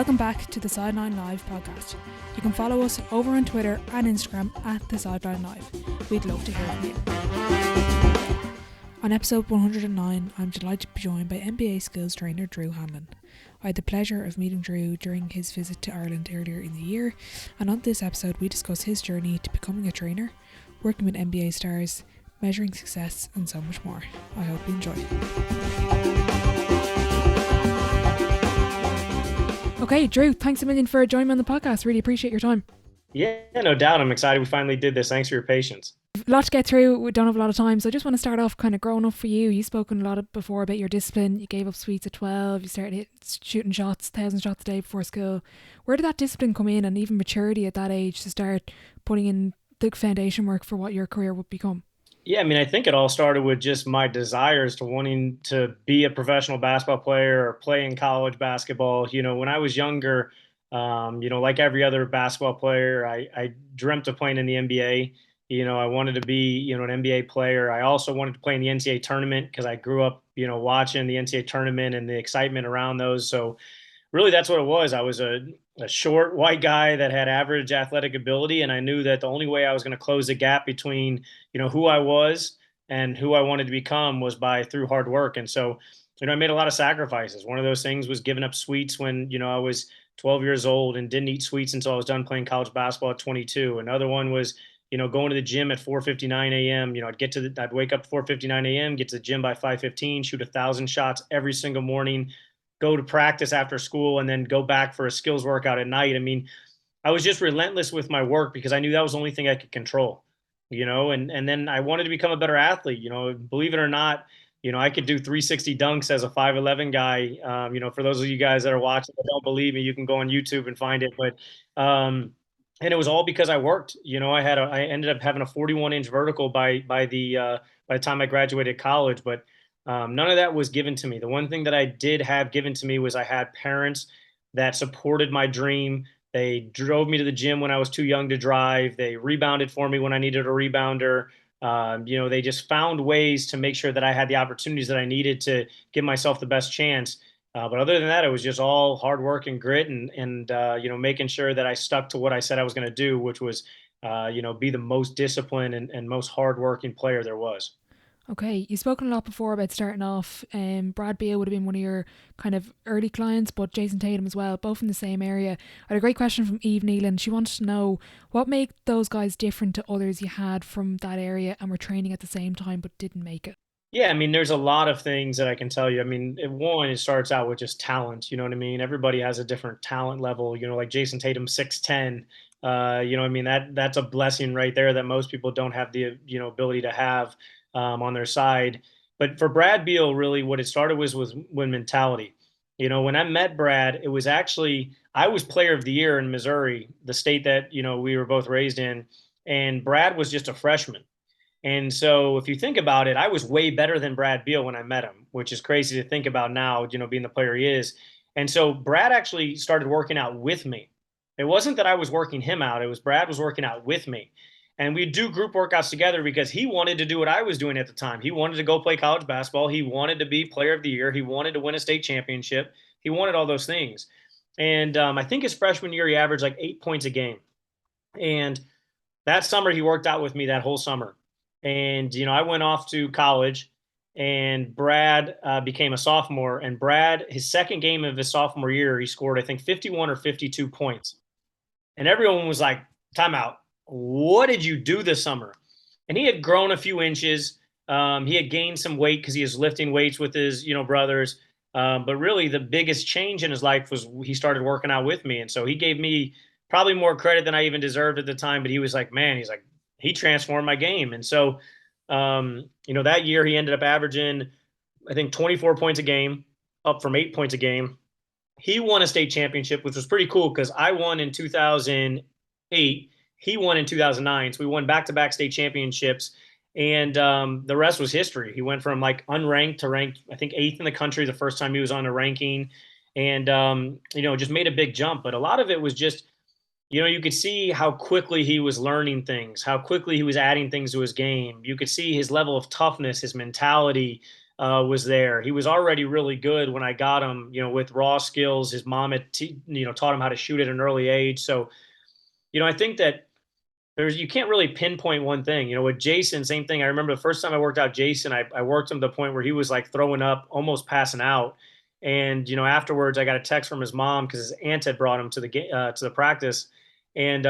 Welcome back to the Sideline Live podcast. You can follow us over on Twitter and Instagram at the Sideline Live. We'd love to hear from you. On episode 109, I'm delighted to be joined by NBA skills trainer Drew Hanlen. I had the pleasure of meeting Drew during his visit to Ireland earlier in the year, and on this episode we discuss his journey to becoming a trainer, working with NBA stars, measuring success, and so much more. I hope you enjoy. Okay, Drew, thanks a million for joining me on the podcast. Really appreciate your time. Yeah, no doubt. I'm excited we finally did this. Thanks for your patience. A lot to get through. We don't have a lot of time, so I just want to start off kind of growing up for you. You've spoken a lot before about your discipline. You gave up sweets at 12. You started shooting shots, 1,000 shots a day before school. Where did that discipline come in, and even maturity at that age to start putting in the foundation work for what your career would become? Yeah, I mean, I think it all started with just my desires to wanting to be a professional basketball player or play in college basketball. You know, when I was younger, like every other basketball player, I dreamt of playing in the NBA. You know, I wanted to be, an NBA player. I also wanted to play in the NCAA tournament because I grew up, watching the NCAA tournament and the excitement around those. So really that's what it was. I was a short white guy that had average athletic ability. And I knew that the only way I was going to close the gap between, who I was and who I wanted to become was through hard work. And so, I made a lot of sacrifices. One of those things was giving up sweets when, I was 12 years old and didn't eat sweets until I was done playing college basketball at 22. Another one was, going to the gym at 4:59 a.m. I'd wake up at 4:59 a.m., get to the gym by 5:15, shoot 1,000 shots every single morning, go to practice after school, and then go back for a skills workout at night. I mean, I was just relentless with my work because I knew that was the only thing I could control, and then I wanted to become a better athlete. Believe it or not, I could do 360 dunks as a 5'11" guy. For those of you guys that are watching that don't believe me, you can go on YouTube and find it. But and it was all because I worked. I ended up having a 41-inch vertical by the time I graduated college. But none of that was given to me. The one thing that I did have given to me was I had parents that supported my dream. They drove me to the gym when I was too young to drive. They rebounded for me when I needed a rebounder. They just found ways to make sure that I had the opportunities that I needed to give myself the best chance. But other than that, it was just all hard work and grit and making sure that I stuck to what I said I was going to do, which was, be the most disciplined and most hardworking player there was. Okay, you've spoken a lot before about starting off. Brad Beal would have been one of your kind of early clients, but Jason Tatum as well, both in the same area. I had a great question from Eve Neelan. She wanted to know what made those guys different to others you had from that area and were training at the same time but didn't make it. Yeah, I mean, there's a lot of things that I can tell you. I mean, one, it starts out with just talent. You know what I mean? Everybody has a different talent level. Like Jason Tatum, 6'10". That's a blessing right there that most people don't have the ability to have on their side. But for Brad Beal, really, what it started was win mentality. When I met Brad, it was actually I was Player of the Year in Missouri, the state that we were both raised in, and Brad was just a freshman. And so if you think about it, I was way better than Brad Beal when I met him, which is crazy to think about now, being the player he is. And so Brad actually started working out with me. It wasn't that I was working him out. It was Brad was working out with me. And we'd do group workouts together because he wanted to do what I was doing at the time. He wanted to go play college basketball. He wanted to be Player of the Year. He wanted to win a state championship. He wanted all those things. And I think his freshman year, he averaged like 8 points a game. And that summer, he worked out with me that whole summer. And, I went off to college and Brad became a sophomore. And Brad, his second game of his sophomore year, he scored, I think, 51 or 52 points. And everyone was like, timeout. What did you do this summer? And he had grown a few inches. He had gained some weight because he was lifting weights with his, brothers. But really the biggest change in his life was he started working out with me. And so he gave me probably more credit than I even deserved at the time. But he was like, man, he transformed my game. And so, that year he ended up averaging, I think, 24 points a game, up from 8 points a game. He won a state championship, which was pretty cool because I won in 2008. He won in 2009. So we won back-to-back state championships. And the rest was history. He went from like unranked to ranked, I think, 8th in the country the first time he was on a ranking. And, just made a big jump. But a lot of it was just, you could see how quickly he was learning things, how quickly he was adding things to his game. You could see his level of toughness, his mentality, was there. He was already really good when I got him, with raw skills. His mom had, taught him how to shoot at an early age. So, I think that you can't really pinpoint one thing. With Jason, same thing. I remember the first time I worked out Jason, I worked him to the point where he was like throwing up, almost passing out. And afterwards, I got a text from his mom because his aunt had brought him to the practice, and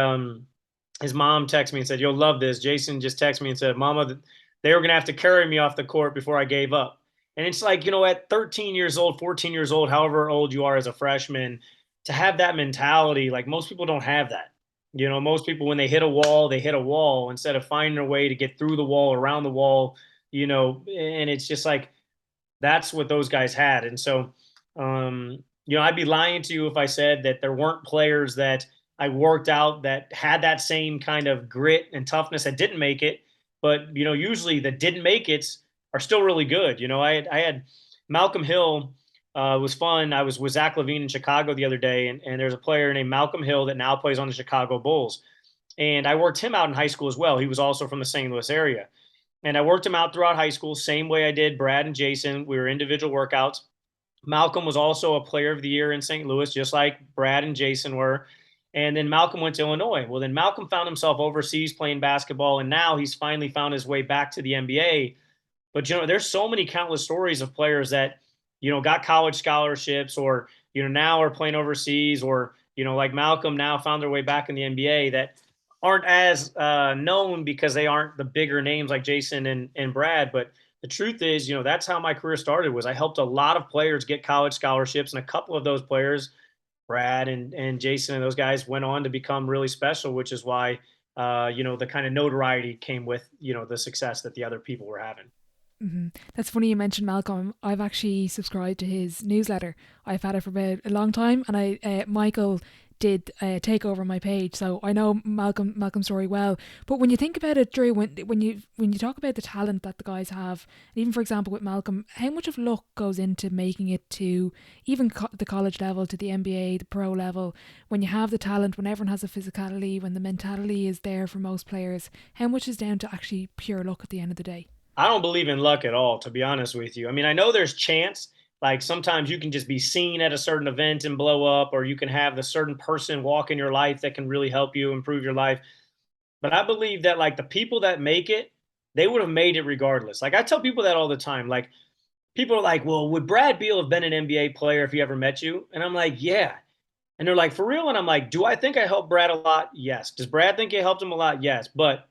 his mom texted me and said, "You'll love this." Jason just texted me and said, "Mama, they were gonna have to carry me off the court before I gave up." And it's like, at 13 years old, 14 years old, however old you are as a freshman, to have that mentality, like most people don't have that. Most people, when they hit a wall, they hit a wall instead of finding a way to get through the wall, around the wall, and it's just like, that's what those guys had. And so, I'd be lying to you if I said that there weren't players that I worked out that had that same kind of grit and toughness that didn't make it. But, usually the didn't make it are still really good. I had Malcolm Hill. Was fun. I was with Zach Levine in Chicago the other day, and there's a player named Malcolm Hill that now plays on the Chicago Bulls. And I worked him out in high school as well. He was also from the St. Louis area. And I worked him out throughout high school, same way I did Brad and Jason. We were individual workouts. Malcolm was also a player of the year in St. Louis, just like Brad and Jason were. And then Malcolm went to Illinois. Well, then Malcolm found himself overseas playing basketball, and now he's finally found his way back to the NBA. But, there's so many countless stories of players that, got college scholarships or, now are playing overseas or, like Malcolm now found their way back in the NBA that aren't as known because they aren't the bigger names like Jason and Brad. But the truth is, that's how my career started. Was I helped a lot of players get college scholarships, and a couple of those players, Brad and Jason and those guys, went on to become really special, which is why, the kind of notoriety came with, the success that the other people were having. Mm-hmm. That's funny you mentioned Malcolm. I've actually subscribed to his newsletter. I've had it for about a long time, and Michael did take over my page, so I know Malcolm's story well. But when you think about it, Drew, when you talk about the talent that the guys have, even for example with Malcolm, how much of luck goes into making it to even the college level, to the NBA, the pro level? When you have the talent, when everyone has the physicality, when the mentality is there for most players, how much is down to actually pure luck at the end of the day? I don't believe in luck at all, to be honest with you. I mean, I know there's chance. Like sometimes you can just be seen at a certain event and blow up, or you can have the certain person walk in your life that can really help you improve your life. But I believe that like the people that make it, they would have made it regardless. Like I tell people that all the time. Like people are like, "Well, would Brad Beal have been an NBA player if he ever met you?" And I'm like, "Yeah." And they're like, "For real?" And I'm like, "Do I think I helped Brad a lot? Yes. Does Brad think it helped him a lot? Yes. But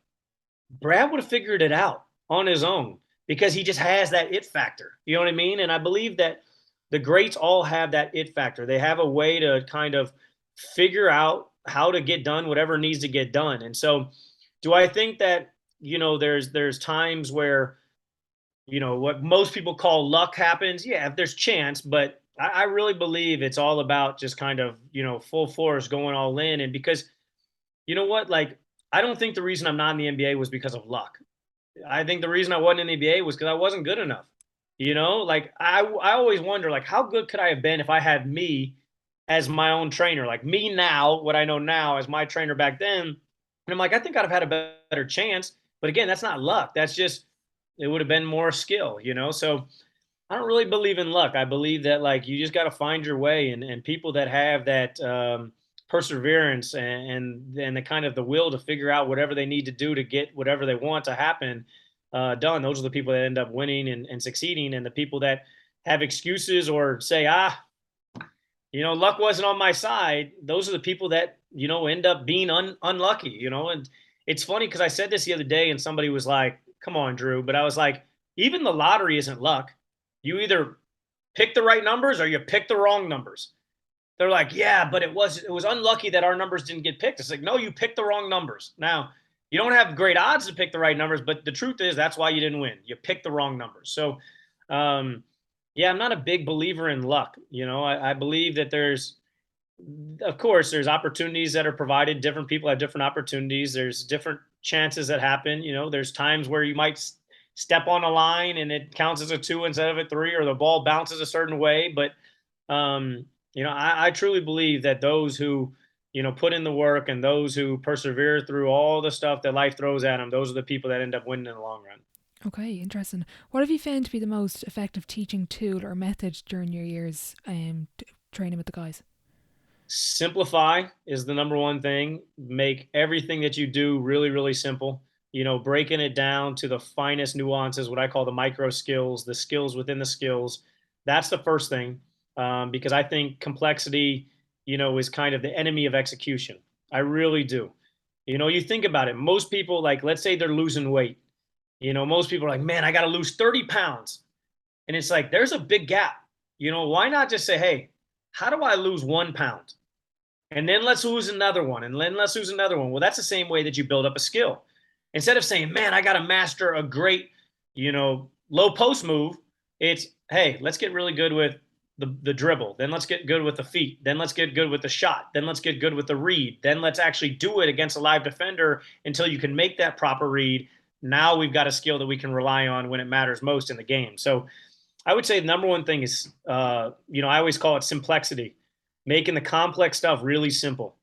Brad would have figured it out on his own because he just has that it factor. You know what I mean? And I believe that the greats all have that it factor. They have a way to kind of figure out how to get done whatever needs to get done. And so, do I think that, there's times where, what most people call luck happens? Yeah, if there's chance, but I really believe it's all about just kind of, full force going all in. And because, you know what, like, I don't think the reason I'm not in the NBA was because of luck. I think the reason I wasn't in the NBA was because I wasn't good enough. Like I always wonder, like, how good could I have been if I had me as my own trainer? Like me now, what I know now as my trainer back then. And I'm like, I think I'd have had a better chance. But again, that's not luck. That's just, it would have been more skill. So I don't really believe in luck. I believe that like you just got to find your way, and people that have that perseverance and the kind of the will to figure out whatever they need to do to get whatever they want to happen done. Those are the people that end up winning and succeeding. And the people that have excuses or say, luck wasn't on my side. Those are the people that, end up being unlucky, and it's funny because I said this the other day and somebody was like, come on, Drew. But I was like, even the lottery isn't luck. You either pick the right numbers or you pick the wrong numbers. They're like, yeah, but it was unlucky that our numbers didn't get picked. It's like, no, you picked the wrong numbers. Now, you don't have great odds to pick the right numbers, but the truth is that's why you didn't win. You picked the wrong numbers. So, yeah, I'm not a big believer in luck. I believe that of course, there's opportunities that are provided. Different people have different opportunities. There's different chances that happen. There's times where you might step on a line and it counts as a 2 instead of a 3, or the ball bounces a certain way. But, I truly believe that those who, put in the work and those who persevere through all the stuff that life throws at them, those are the people that end up winning in the long run. Okay, interesting. What have you found to be the most effective teaching tool or method during your years training with the guys? Simplify is the number one thing. Make everything that you do really, really simple. Breaking it down to the finest nuances, what I call the micro skills, the skills within the skills. That's the first thing, because I think complexity, is kind of the enemy of execution. I really do. You think about it. Most people, like, let's say they're losing weight. Most people are like, man, I got to lose 30 pounds. And it's like, there's a big gap. Why not just say, hey, how do I lose 1 pound? And then let's lose another one. And then let's lose another one. Well, that's the same way that you build up a skill. Instead of saying, man, I got to master a great, low post move, it's, hey, let's get really good with the dribble. Then let's get good with the feet. Then let's get good with the shot. Then let's get good with the read. Then let's actually do it against a live defender until you can make that proper read. Now we've got a skill that we can rely on when it matters most in the game. So I would say the number one thing is, I always call it simplexity, making the complex stuff really simple.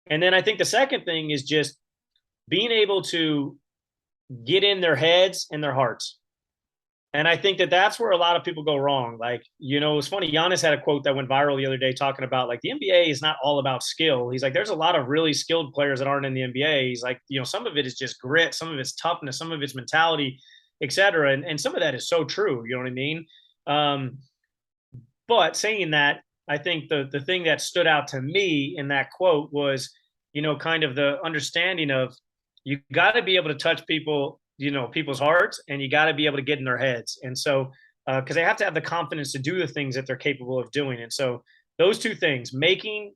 And then I think the second thing is just being able to get in their heads and their hearts. And I think that that's where a lot of people go wrong. Like, it's funny. Giannis had a quote that went viral the other day talking about, like, the NBA is not all about skill. He's like, there's a lot of really skilled players that aren't in the NBA. He's like, some of it is just grit, some of it's toughness, some of it's mentality, et cetera. And some of that is so true. You know what I mean? But saying that, I think the thing that stood out to me in that quote was, kind of the understanding of, you got to be able to touch people, people's hearts, and you got to be able to get in their heads. And so, because they have to have the confidence to do the things that they're capable of doing. And so those two things, making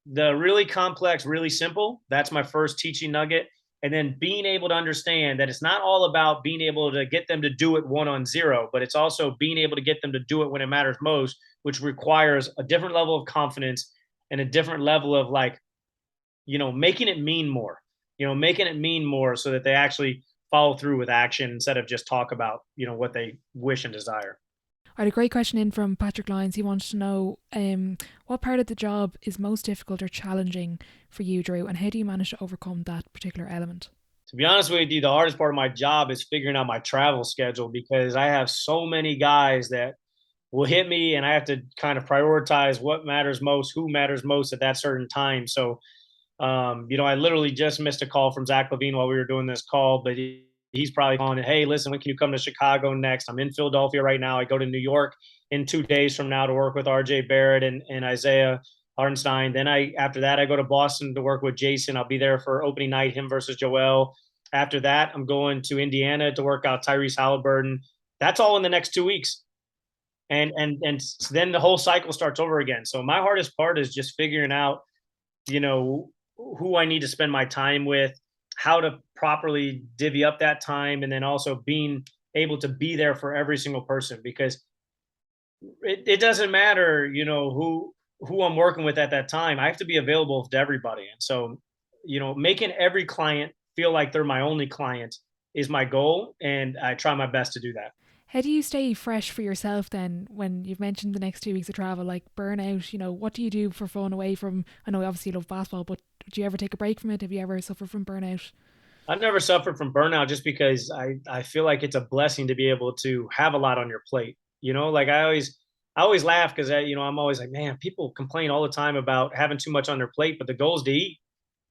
the really complex really simple, that's my first teaching nugget. And then being able to understand that it's not all about being able to get them to do it 1-on-0, but it's also being able to get them to do it when it matters most, which requires a different level of confidence and a different level of, like, making it mean more, making it mean more so that they actually follow through with action instead of just talk about, what they wish and desire. I had a great question in from Patrick Lyons. He wants to know what part of the job is most difficult or challenging for you, Drew, and how do you manage to overcome that particular element? To be honest with you, the hardest part of my job is figuring out my travel schedule, because I have so many guys that will hit me and I have to kind of prioritize what matters most, who matters most at that certain time. So, I literally just missed a call from Zach Levine while we were doing this call, but he's probably calling it, hey, listen, when can you come to Chicago next? I'm in Philadelphia right now. I go to New York in 2 days from now to work with RJ Barrett and Isaiah Hartenstein. Then after that, I go to Boston to work with Jason. I'll be there for opening night, him versus Joel. After that, I'm going to Indiana to work out Tyrese Halliburton. That's all in the next 2 weeks. And then the whole cycle starts over again. So my hardest part is just figuring out, who I need to spend my time with, how to properly divvy up that time, and then also being able to be there for every single person, because it doesn't matter, who I'm working with at that time. I have to be available to everybody. And so, making every client feel like they're my only client is my goal, and I try my best to do that. How do you stay fresh for yourself then when you've mentioned the next 2 weeks of travel, like burnout? What do you do for fun away from, I know obviously you love basketball, but do you ever take a break from it? Have you ever suffered from burnout? I've never suffered from burnout, just because I feel like it's a blessing to be able to have a lot on your plate. Like I always laugh because I'm always like, man, people complain all the time about having too much on their plate, but the goal is to eat.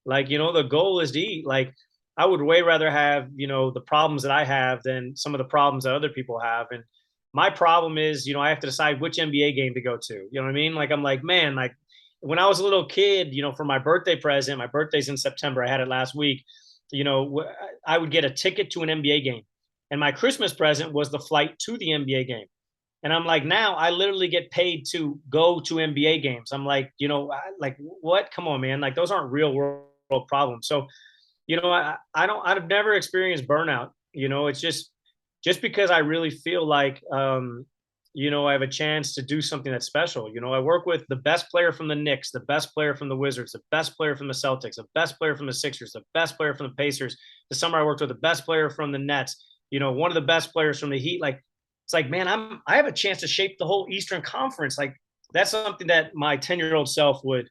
Like, the goal is to eat. Like, I would way rather have, the problems that I have than some of the problems that other people have. And my problem is, I have to decide which NBA game to go to. You know what I mean? Like, I'm like, man, like when I was a little kid, for my birthday present, my birthday's in September. I had it last week. I would get a ticket to an NBA game, and my Christmas present was the flight to the NBA game. And I'm like, now I literally get paid to go to NBA games. I'm like, like what? Come on, man. Like, those aren't real world problems. So, I've never experienced burnout. It's just because I really feel like, I have a chance to do something that's special. I work with the best player from the Knicks, the best player from the Wizards, the best player from the Celtics, the best player from the Sixers, the best player from the Pacers. The summer I worked with the best player from the Nets, one of the best players from the Heat. Like, it's like, man, I have a chance to shape the whole Eastern Conference. Like, that's something that my 10-year-old self wouldn't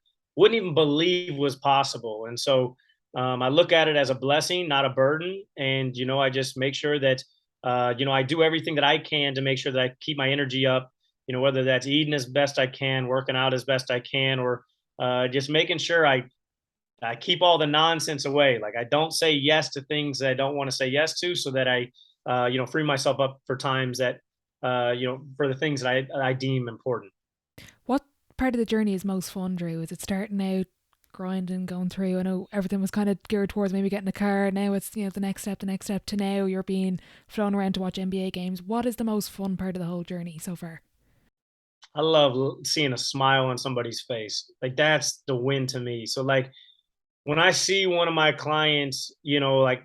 even believe was possible. And so I look at it as a blessing, not a burden. And, I just make sure that, I do everything that I can to make sure that I keep my energy up, whether that's eating as best I can, working out as best I can, or just making sure I keep all the nonsense away. Like I don't say yes to things that I don't want to say yes to, so that I, free myself up for times that, for the things that I deem important. What part of the journey is most fun, Drew? Is it starting out grinding, going through? I know everything was kind of geared towards maybe getting a car. Now it's, the next step, to now you're being flown around to watch NBA games. What is the most fun part of the whole journey so far? I love seeing a smile on somebody's face. Like that's the win to me. So like when I see one of my clients, like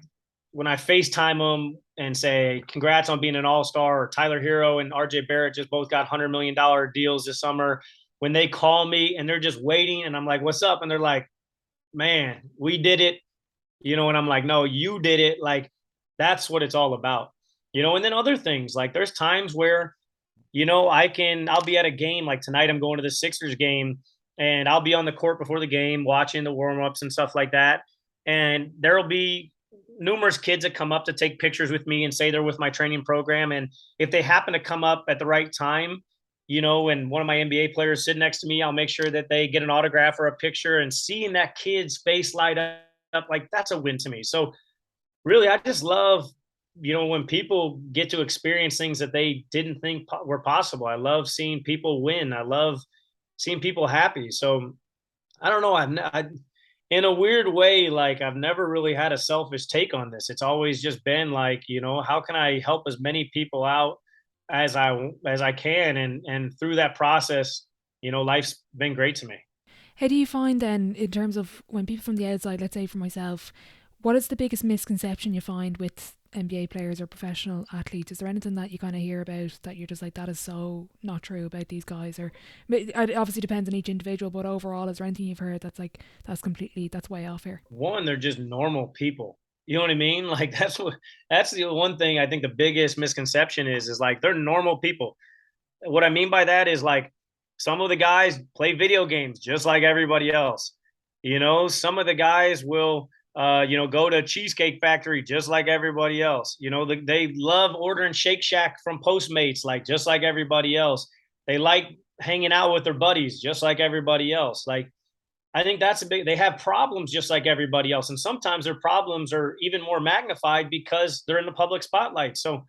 when I FaceTime them and say, congrats on being an all-star, or Tyler Hero and RJ Barrett just both got $100 million deals this summer. When they call me and they're just waiting and I'm like, what's up? And they're like, man, we did it. And I'm like, no, you did it. Like, that's what it's all about. And then other things, like there's times where, I'll be at a game, like tonight I'm going to the Sixers game, and I'll be on the court before the game watching the warm-ups and stuff like that. And there'll be numerous kids that come up to take pictures with me and say they're with my training program. And if they happen to come up at the right time, and one of my NBA players sitting next to me, I'll make sure that they get an autograph or a picture, and seeing that kid's face light up, like that's a win to me. So really, I just love, when people get to experience things that they didn't think were possible. I love seeing people win. I love seeing people happy. So I don't know. In a weird way, like I've never really had a selfish take on this. It's always just been like, how can I help as many people out as I can, and through that process, life's been great to me. How do you find then, in terms of when people from the outside, let's say for myself, what is the biggest misconception you find with NBA players or professional athletes? Is there anything that you kind of hear about that you're just like, that is so not true about these guys? Or it obviously depends on each individual, but overall, is there anything you've heard that's like, that's way off here? One, they're just normal people. You know what I mean? Like that's the one thing I think the biggest misconception is like they're normal people. What I mean by that is like some of the guys play video games just like everybody else. Some of the guys will go to Cheesecake Factory just like everybody else. They love ordering Shake Shack from Postmates, like just like everybody else. They like hanging out with their buddies just like everybody else. Like I think they have problems just like everybody else. And sometimes their problems are even more magnified because they're in the public spotlight. So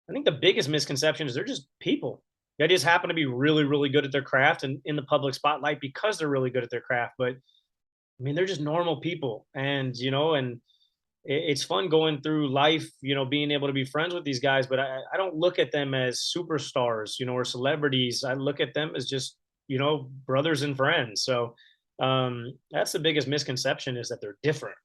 I think the biggest misconception is they're just people. They just happen to be really, really good at their craft and in the public spotlight because they're really good at their craft. But I mean, they're just normal people. And, it's fun going through life, being able to be friends with these guys. But I don't look at them as superstars, or celebrities. I look at them as just, brothers and friends. So that's the biggest misconception, is that they're different.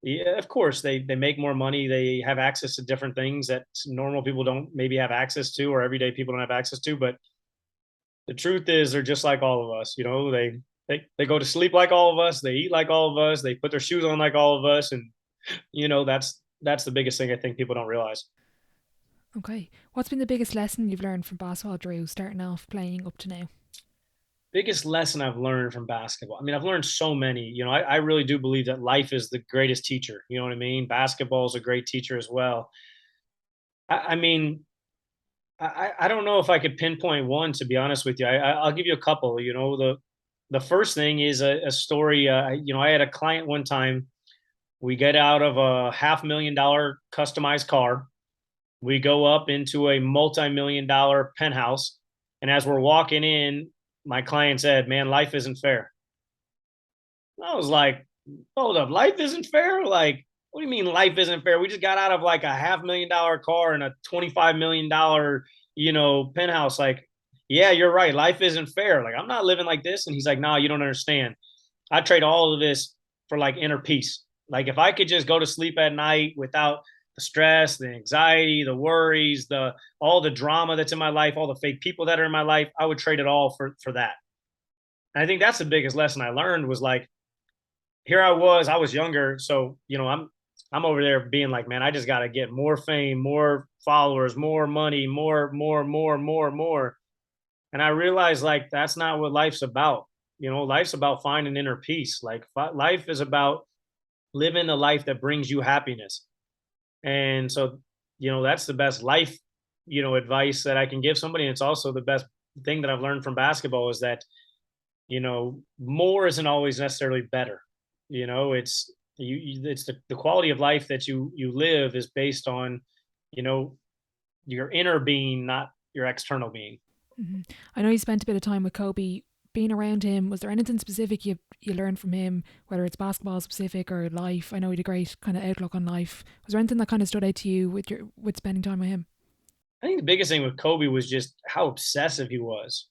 Yeah, of course they make more money. They have access to different things that normal people don't maybe have access to, or everyday people don't have access to. But the truth is they're just like all of us. They go to sleep like all of us. They eat like all of us. They put their shoes on like all of us. And, that's the biggest thing I think people don't realize. Okay. What's been the biggest lesson you've learned from basketball, Drew, starting off playing up to now? Biggest lesson I've learned from basketball. I mean, I've learned so many. I really do believe that life is the greatest teacher. You know what I mean? Basketball is a great teacher as well. I mean, I don't know if I could pinpoint one, to be honest with you. I'll give you a couple. The first thing is a story. I had a client one time. We get out of a $500,000 customized car. We go up into a multi-million-dollar penthouse. And as we're walking in, my client said, man, life isn't fair. I was like, hold up, life isn't fair? Like, what do you mean life isn't fair? We just got out of like a $500,000 car and a $25 million, penthouse. Like, yeah, you're right. Life isn't fair. Like, I'm not living like this. And he's like, no, you don't understand. I trade all of this for like inner peace. Like, if I could just go to sleep at night without the stress, the anxiety, the worries, all the drama that's in my life, all the fake people that are in my life, I would trade it all for that. And I think that's the biggest lesson I learned, was like, here I was younger. So, I'm over there being like, man, I just got to get more fame, more followers, more money, more. And I realized like, that's not what life's about. Life's about finding inner peace. Like life is about living a life that brings you happiness. And so that's the best life, advice that I can give somebody. And it's also the best thing that I've learned from basketball is that, more isn't always necessarily better. It's it's the quality of life that you live is based on, you know, your inner being, not your external being. Mm-hmm. I know you spent a bit of time with Kobe. Being around him, was there anything specific you learned from him, whether it's basketball specific or life? I know he had a great kind of outlook on life. Was there anything that kind of stood out to you with spending time with him? I think the biggest thing with Kobe was just how obsessive he was.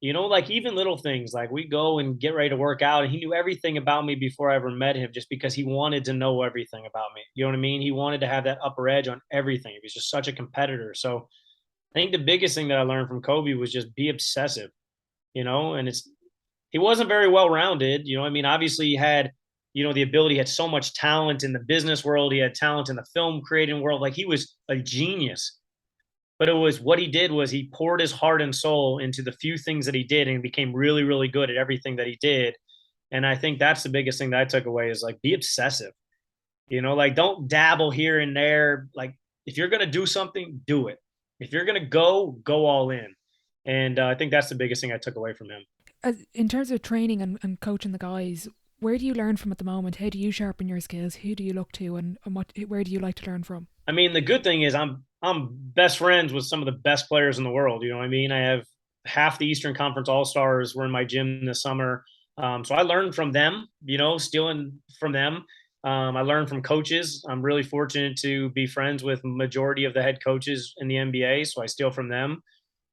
Like even little things like we go and get ready to work out, and he knew everything about me before I ever met him just because he wanted to know everything about me. You know what I mean? He wanted to have that upper edge on everything. He was just such a competitor. So I think the biggest thing that I learned from Kobe was just be obsessive, and he wasn't very well rounded. I mean, obviously he had, the ability, he had so much talent in the business world, he had talent in the film creating world. Like he was a genius. But it was what he did was he poured his heart and soul into the few things that he did and became really, really good at everything that he did. And I think that's the biggest thing that I took away is like be obsessive. Like don't dabble here and there. Like if you're gonna do something, do it. If you're gonna go all in. And I think that's the biggest thing I took away from him. In terms of training and coaching the guys, where do you learn from at the moment? How do you sharpen your skills? Who do you look to, and where do you like to learn from? I mean, the good thing is I'm best friends with some of the best players in the world. You know what I mean? I have half the Eastern Conference All Stars were in my gym this summer, so I learned from them. Stealing from them. I learned from coaches. I'm really fortunate to be friends with majority of the head coaches in the NBA, so I steal from them.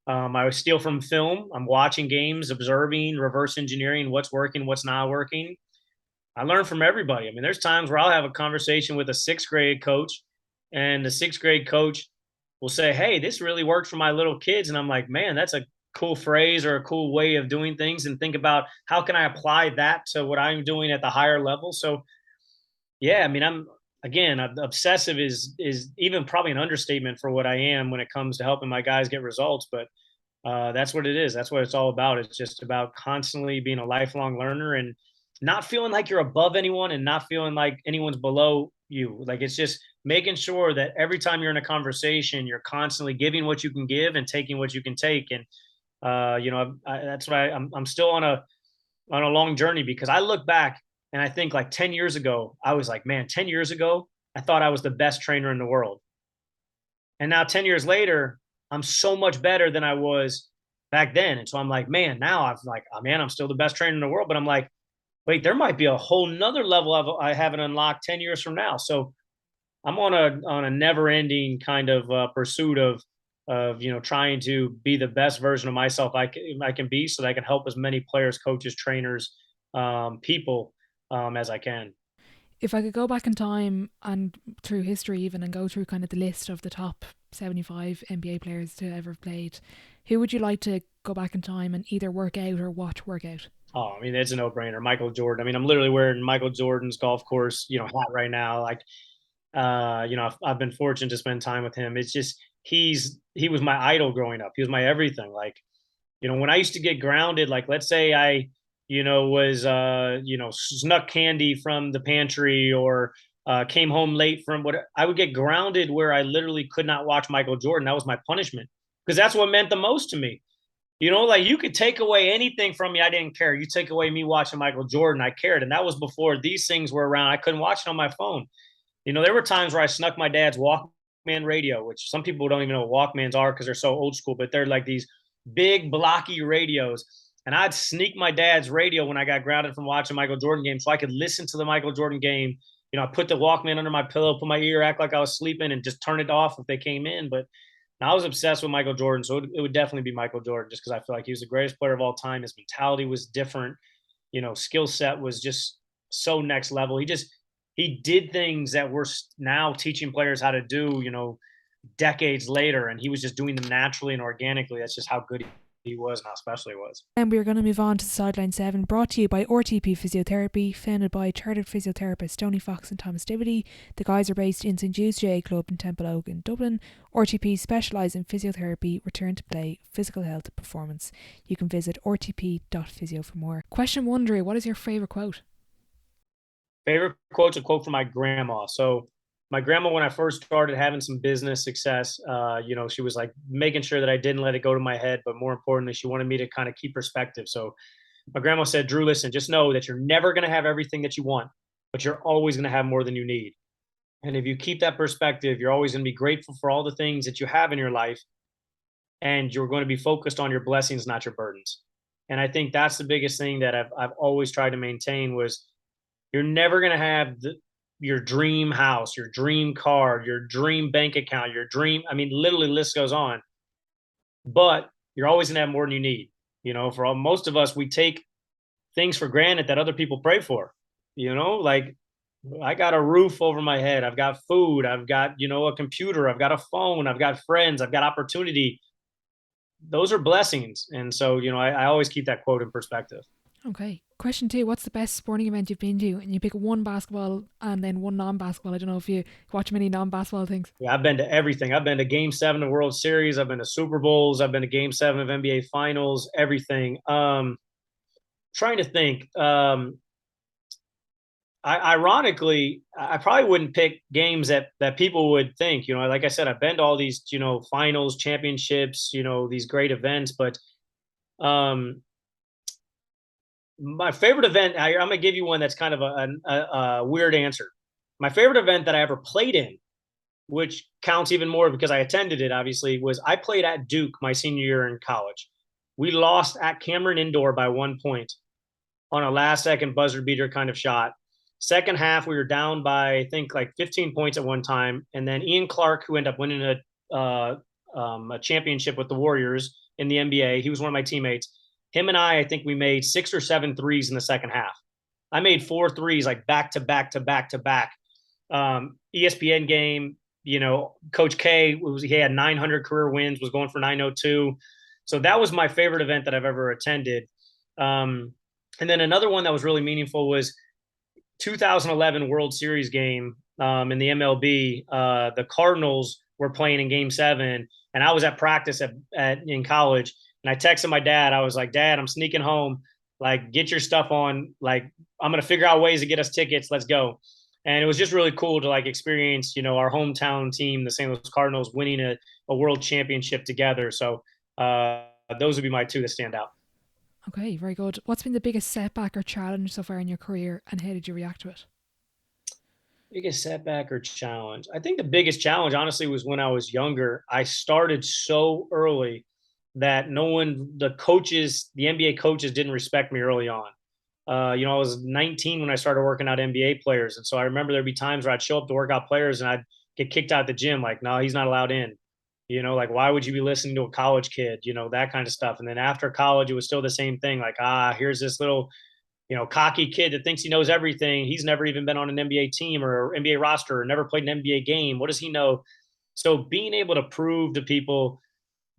I steal from film. I'm watching games, observing, reverse engineering what's working, what's not working. I learn from everybody. I mean, there's times where I'll have a conversation with a sixth grade coach, and the sixth grade coach will say, "Hey, this really worked for my little kids." And I'm like, man, that's a cool phrase or a cool way of doing things. And think about how can I apply that to what I'm doing at the higher level. So yeah, I mean, obsessive is even probably an understatement for what I am when it comes to helping my guys get results. But that's what it is. That's what it's all about. It's just about constantly being a lifelong learner and not feeling like you're above anyone and not feeling like anyone's below you. Like it's just making sure that every time you're in a conversation, you're constantly giving what you can give and taking what you can take. And that's why I'm still on a long journey, because I look back and I think like 10 years ago, I was like, man, 10 years ago, I thought I was the best trainer in the world. And now 10 years later, I'm so much better than I was back then. And so I'm like, man, now I'm still the best trainer in the world. But I'm like, wait, there might be a whole nother level I haven't unlocked 10 years from now. So I'm on a never ending kind of pursuit of trying to be the best version of myself I can be, so that I can help as many players, coaches, trainers, people as I can. If I could go back in time and through history even and go through kind of the list of the top 75 NBA players to ever have played, who would you like to go back in time and either work out or watch work out? Oh, I mean, it's a no-brainer. Michael Jordan. I mean, I'm literally wearing Michael Jordan's golf course, hat right now. Like, I've been fortunate to spend time with him. It's just he was my idol growing up. He was my everything. Like, when I used to get grounded, like let's say I, was snuck candy from the pantry or came home late from what I would get grounded where I literally could not watch Michael Jordan. That was my punishment because that's what meant the most to me. Like you could take away anything from me, I didn't care. You take away me watching Michael Jordan, I cared. And that was before these things were around. I couldn't watch it on my phone. There were times where I snuck my dad's Walkman radio, which some people don't even know what Walkmans are because they're so old school, but they're like these big blocky radios. And I'd sneak my dad's radio when I got grounded from watching Michael Jordan games so I could listen to the Michael Jordan game. I put the Walkman under my pillow, put my ear, act like I was sleeping, and just turn it off if they came in. But I was obsessed with Michael Jordan, so it would definitely be Michael Jordan just because I feel like he was the greatest player of all time. His mentality was different. Skill set was just so next level. He did things that we're now teaching players how to do, decades later, and he was just doing them naturally and organically. That's just how good he was and how special he was. And we are going to move on to Sideline 7, brought to you by RTP Physiotherapy, founded by chartered physiotherapists Donie and Thomas Divilly. The guys are based in St.Judes GA Club in Templeogue in Dublin. RTP specialise in physiotherapy, return to play, physical health and performance. You can visit rtp.physio for more. Question 1, Drew, what is your favourite quote? Favorite quote's a quote from my grandma. So My grandma, when I first started having some business success, she was like making sure that I didn't let it go to my head, but more importantly, she wanted me to kind of keep perspective. So my grandma said, Drew, listen, just know that you're never going to have everything that you want, but you're always going to have more than you need. And if you keep that perspective, you're always going to be grateful for all the things that you have in your life, and you're going to be focused on your blessings, not your burdens. And I think that's the biggest thing that I've always tried to maintain was you're never going to have your dream house, your dream car, your dream bank account, your dream. I mean, literally, list goes on. But you're always going to have more than you need. For most of us, we take things for granted that other people pray for. Like I got a roof over my head, I've got food, I've got a computer, I've got a phone, I've got friends, I've got opportunity. Those are blessings, and so I always keep that quote in perspective. Okay. Question 2, what's the best sporting event you've been to? And you pick one basketball and then one non-basketball. I don't know if you watch many non-basketball things. Yeah, I've been to everything. I've been to Game 7 of World Series. I've been to Super Bowls. I've been to Game 7 of NBA Finals. Everything. Trying to think. Ironically, I probably wouldn't pick games that people would think. Like I said, I've been to all these finals, championships, these great events. But my favorite event, I'm gonna give you one that's kind of a weird answer. My favorite event that I ever played in, which counts even more because I attended it, obviously, was I played at Duke my senior year in college. We lost at Cameron Indoor by 1 point on a last second buzzer beater kind of shot. Second half, we were down by, I think, like 15 points at one time. And then Ian Clark, who ended up winning a championship with the Warriors in the NBA, he was one of my teammates. Him and I think we made 6 or 7 threes in the second half. I made 4 threes, like back to back to back to back. ESPN game, Coach K, he had 900 career wins, was going for 902. So that was my favorite event that I've ever attended. And then another one that was really meaningful was 2011 World Series game in the MLB. The Cardinals were playing in Game 7, and I was at practice in college. And I texted my dad. I was like, Dad, I'm sneaking home. Like, get your stuff on. Like, I'm going to figure out ways to get us tickets. Let's go. And it was just really cool to experience, our hometown team, the St. Louis Cardinals, winning a world championship together. So those would be my 2 that stand out. Okay, very good. What's been the biggest setback or challenge so far in your career, and how did you react to it? Biggest setback or challenge? I think the biggest challenge, honestly, was when I was younger. I started so early that the NBA coaches didn't respect me early on. I was 19 when I started working out NBA players. And so I remember there'd be times where I'd show up to work out players and I'd get kicked out the gym. Like, no, he's not allowed in. Why would you be listening to a college kid? That kind of stuff. And then after college, it was still the same thing. Like, here's this little, cocky kid that thinks he knows everything. He's never even been on an NBA team or NBA roster or never played an NBA game. What does he know? So being able to prove to people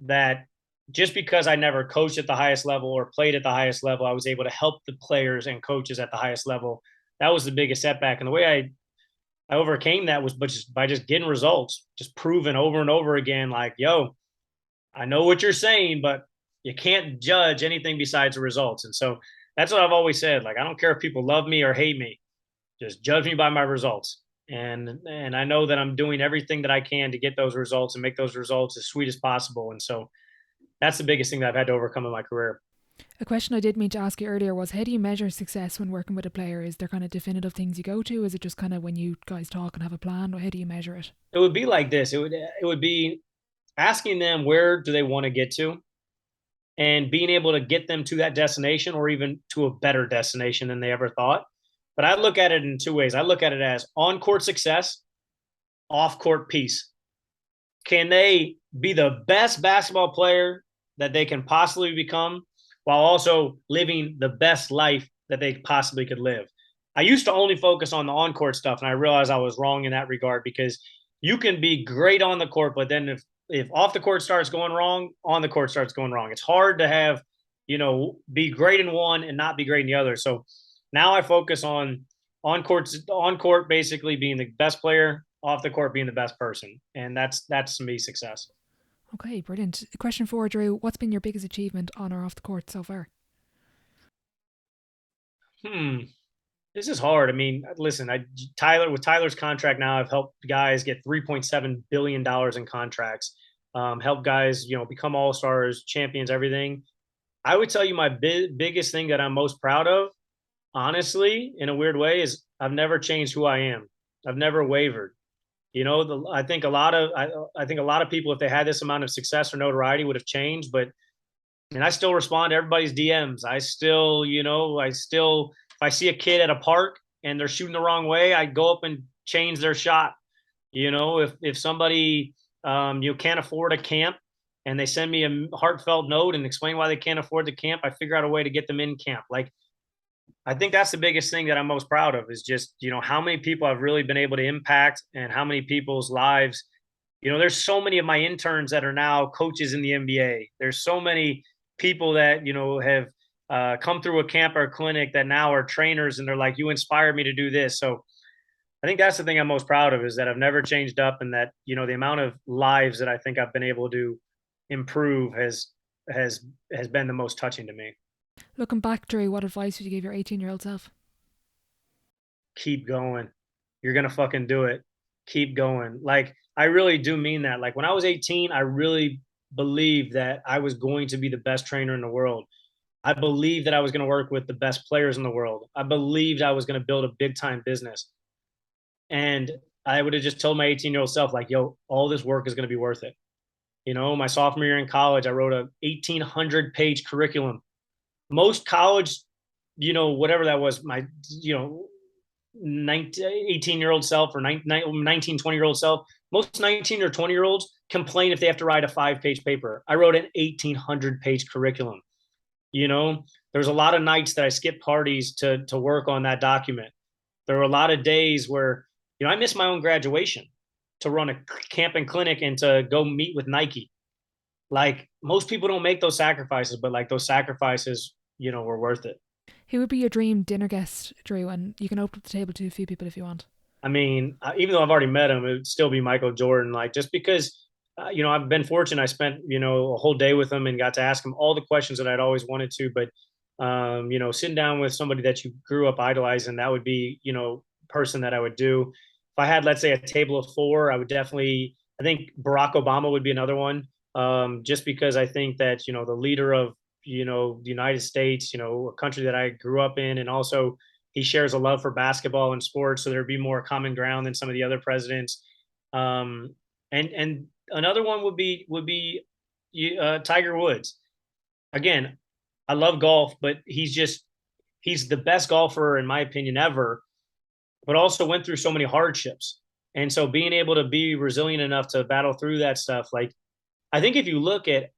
that just because I never coached at the highest level or played at the highest level, I was able to help the players and coaches at the highest level. That was the biggest setback. And the way I overcame that was by just getting results, just proving over and over again, like, yo, I know what you're saying, but you can't judge anything besides the results. And so that's what I've always said. Like, I don't care if people love me or hate me, just judge me by my results. And I know that I'm doing everything that I can to get those results and make those results as sweet as possible. And so that's the biggest thing that I've had to overcome in my career. A question I did mean to ask you earlier was, how do you measure success when working with a player? Is there kind of definitive things you go to? Is it just kind of when you guys talk and have a plan? Or how do you measure it? It would be like this. It would be asking them where do they want to get to, and being able to get them to that destination or even to a better destination than they ever thought. But I look at it in 2 ways. I look at it as on-court success, off-court peace. Can they be the best basketball player that they can possibly become while also living the best life that they possibly could live? I used to only focus on the on-court stuff, and I realized I was wrong in that regard, because you can be great on the court, but then if off the court starts going wrong, on the court starts going wrong. It's hard to have, be great in one and not be great in the other. So now I focus on court basically being the best player, off the court being the best person. And that's to me success. Okay, brilliant. Question 4, Drew. What's been your biggest achievement on or off the court so far? This This is hard. I mean, listen, with Tyler's contract now, I've helped guys get $3.7 billion in contracts, help guys, become all-stars, champions, everything. I would tell you my biggest thing that I'm most proud of, honestly, in a weird way, is I've never changed who I am. I've never wavered. I think I think a lot of people, if they had this amount of success or notoriety, would have changed. But and I still respond to everybody's DMs. I still, if I see a kid at a park and they're shooting the wrong way, I go up and change their shot. If somebody you can't afford a camp and they send me a heartfelt note and explain why they can't afford the camp, I figure out a way to get them in camp. Like, I think that's the biggest thing that I'm most proud of is just, how many people I've really been able to impact and how many people's lives. There's so many of my interns that are now coaches in the NBA. There's so many people that, have come through a camp or a clinic that now are trainers and they're like, you inspired me to do this. So I think that's the thing I'm most proud of is that I've never changed up and that, the amount of lives that I think I've been able to improve has been the most touching to me. Looking back, Drew, what advice would you give your 18-year-old self? Keep going. You're going to fucking do it. Keep going. Like, I really do mean that. Like, when I was 18, I really believed that I was going to be the best trainer in the world. I believed that I was going to work with the best players in the world. I believed I was going to build a big time business. And I would have just told my 18-year-old self, like, yo, all this work is going to be worth it. My sophomore year in college, I wrote a 1,800-page curriculum. Most college, whatever that was, my, 18-year-old self or 19, 20-year-old self, most 19 or 20-year-olds complain if they have to write a 5-page paper. I wrote an 1,800-page curriculum. There's a lot of nights that I skipped parties to work on that document. There were a lot of days where, I missed my own graduation to run a camp and clinic and to go meet with Nike. Like, most people don't make those sacrifices, but like those sacrifices, were worth it. Who would be your dream dinner guest, Drew? And you can open up the table to a few people if you want. I mean, even though I've already met him, it would still be Michael Jordan. Like, just because, I've been fortunate. I spent, a whole day with him and got to ask him all the questions that I'd always wanted to. But, sitting down with somebody that you grew up idolizing, that would be, person that I would do. If I had, let's say, a table of 4, I would definitely, I think Barack Obama would be another one. Just because I think that, the leader of, the United States, a country that I grew up in, and also he shares a love for basketball and sports. So there'd be more common ground than some of the other presidents. And another one would be Tiger Woods. Again, I love golf, but he's the best golfer, in my opinion, ever, but also went through so many hardships. And so being able to be resilient enough to battle through that stuff, like, I think if you look at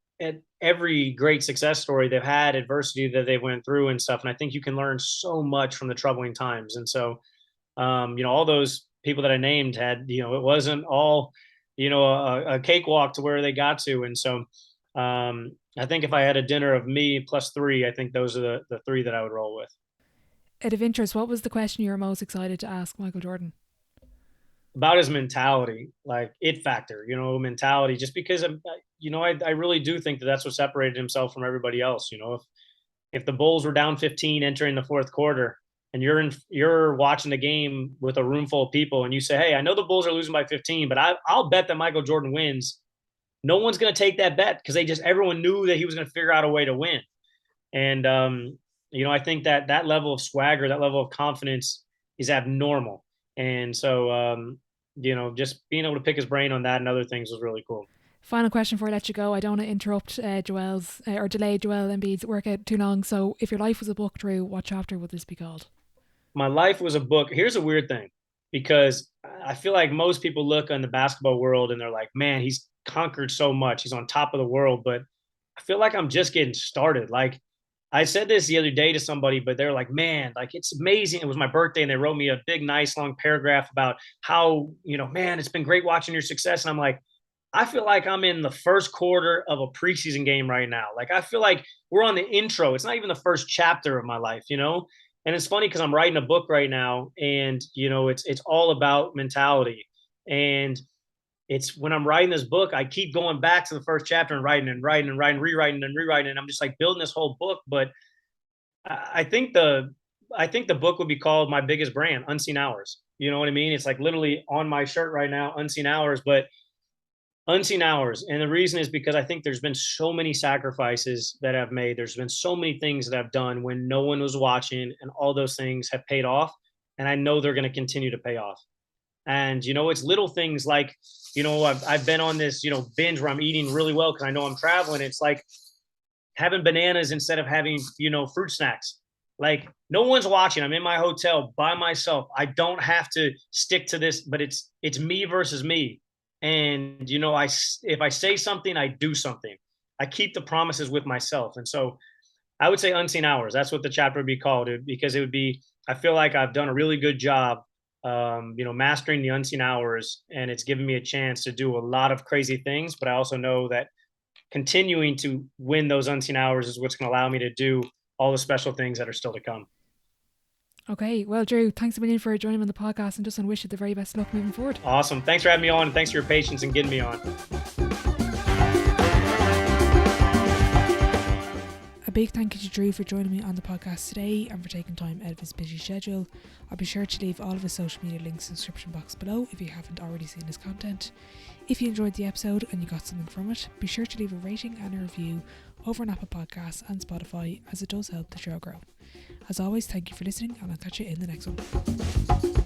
every great success story, they've had adversity that they went through and stuff. And I think you can learn so much from the troubling times. And so, all those people that I named had, it wasn't all, a cakewalk to where they got to. And so, I think if I had a dinner of me plus 3, I think those are the 3 that I would roll with. Out of interest, what was the question you were most excited to ask Michael Jordan? About his mentality, like it factor, mentality, just because I really do think that that's what separated himself from everybody else. If the Bulls were down 15 entering the 4th quarter and you're watching the game with a room full of people and you say, hey, I know the Bulls are losing by 15, but I'll bet that Michael Jordan wins. No one's going to take that bet because everyone knew that he was going to figure out a way to win. And, I think that level of swagger, that level of confidence is abnormal. And so, just being able to pick his brain on that and other things was really cool. Final question before I let you go. I don't want to interrupt Joel's or delay Joel Embiid's workout too long. So if your life was a book, Drew, what chapter would this be called? My life was a book. Here's a weird thing, because I feel like most people look in the basketball world and they're like, man, he's conquered so much. He's on top of the world. But I feel like I'm just getting started. Like, I said this the other day to somebody, but they're like, man, like, it's amazing. It was my birthday and they wrote me a big, nice, long paragraph about how, man, it's been great watching your success. And I'm like, I feel like I'm in the first quarter of a preseason game right now. Like, I feel like we're on the intro. It's not even the first chapter of my life, And it's funny because I'm writing a book right now and, it's all about mentality. And it's when I'm writing this book, I keep going back to the first chapter and writing, rewriting. And I'm just like building this whole book. But I think the I think the book would be called My Biggest Brand, Unseen Hours. You know what I mean? It's like literally on my shirt right now, Unseen Hours, but unseen hours. And the reason is because I think there's been so many sacrifices that I've made. There's been so many things that I've done when no one was watching, and all those things have paid off. And I know they're going to continue to pay off. And, it's little things like, I've been on this, binge where I'm eating really well because I know I'm traveling. It's like having bananas instead of having, fruit snacks. Like no one's watching. I'm in my hotel by myself. I don't have to stick to this, but it's me versus me. And, if I say something, I do something. I keep the promises with myself. And so I would say unseen hours. That's what the chapter would be called, because it would be, I feel like I've done a really good job, mastering the unseen hours, and it's given me a chance to do a lot of crazy things. But I also know that continuing to win those unseen hours is what's going to allow me to do all the special things that are still to come. Okay, well, Drew, thanks a million for joining me on the podcast, and just want to wish you the very best luck moving forward. Awesome. Thanks for having me on, and thanks for your patience in getting me on. A big thank you to Drew for joining me on the podcast today and for taking time out of his busy schedule. I'll be sure to leave all of his social media links in the description box below if you haven't already seen his content. If you enjoyed the episode and you got something from it, be sure to leave a rating and a review over on Apple Podcasts and Spotify, as it does help the show grow. As always, thank you for listening, and I'll catch you in the next one.